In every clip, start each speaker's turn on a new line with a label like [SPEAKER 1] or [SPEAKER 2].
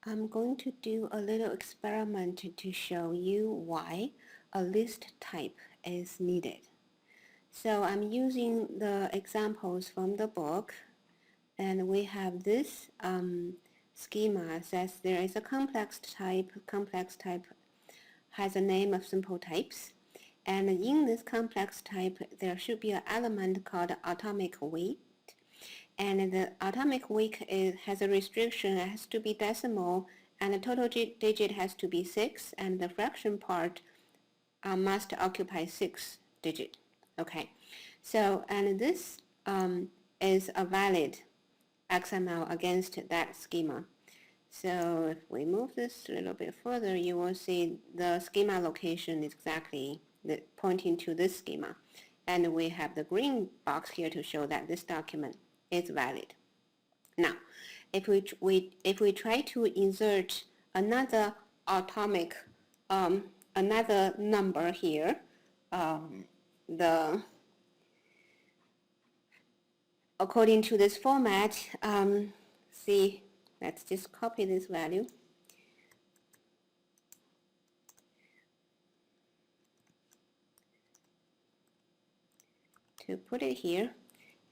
[SPEAKER 1] I'm going to do a little experiment to show you why a list type is needed. So I'm using the examples from the book, and we have this schema says there is a complex type. Complex type has a name of simple types, and in this complex type there should be an element called atomic weight. And the atomic weight has a restriction. It has to be decimal, and the total digit has to be 6, and the fraction part must occupy 6 digit. Okay, so and this is a valid XML against that schema. So if we move this a little bit further, you will see the schema location is exactly pointing to this schema. And we have the green box here to show that this document is valid. Now, if we try to insert another atomic, another number here, according to this format, see, let's just copy this value. To put it here,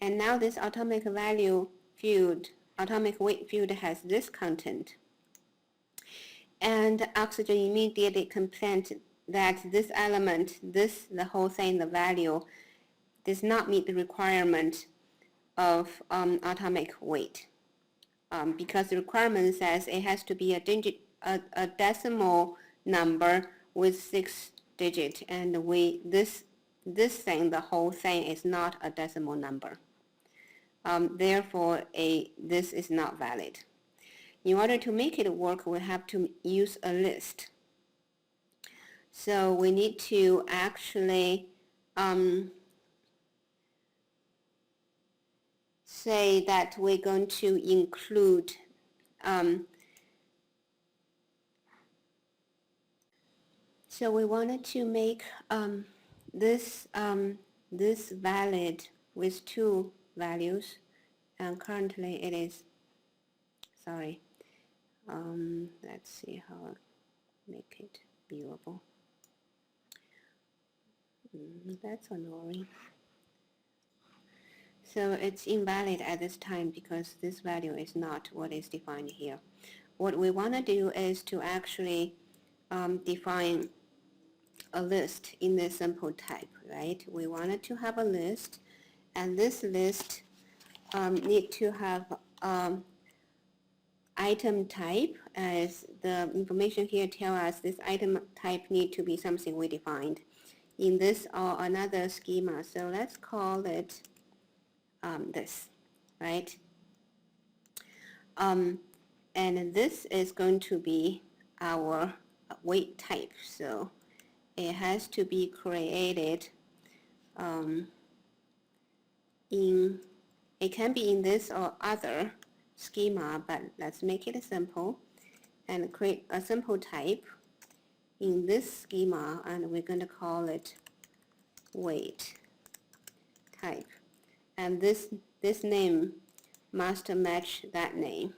[SPEAKER 1] and now this atomic value field, atomic weight field has this content. And oxygen immediately complained that this element, the whole thing, the value, does not meet the requirement of atomic weight. Because the requirement says it has to be a decimal number with 6 digits, and this thing, the whole thing, is not a decimal number. Therefore, this is not valid. In order to make it work, we have to use a list. So we need to actually say that we're going to include so we wanted to make this valid with 2 values, and currently it is, sorry, let's see how I make it viewable. That's annoying. So it's invalid at this time because this value is not what is defined here. What we want to do is to actually define a list in this simple type, right? We wanted to have a list, and this list need to have item type, as the information here tell us this item type need to be something we defined in this or another schema. So let's call it this, right? And this is going to be our weight type. So it has to be created it can be in this or other schema, but let's make it simple and create a simple type in this schema, and we're going to call it weight type. And this name must match that name.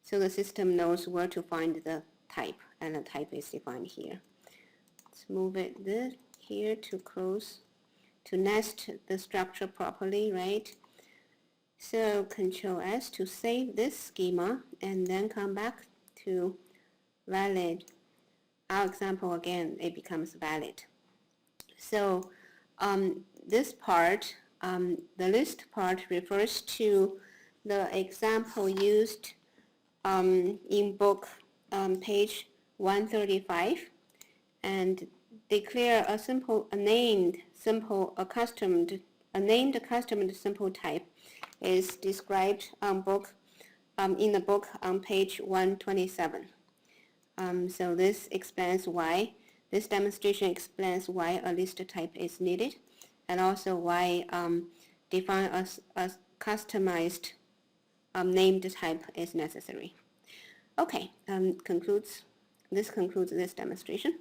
[SPEAKER 1] So the system knows where to find the type, and the type is defined here. Let's move it here to close, to nest the structure properly, right? So Control S to save this schema, and then come back to valid. Our example again, it becomes valid. So this part, the list part, refers to the example used in book page 135, and declare a named accustomed simple type is described on in the book on page 127. So this explains why, this demonstration explains why a list type is needed, and also why define a customized named type is necessary. Okay, this concludes this demonstration.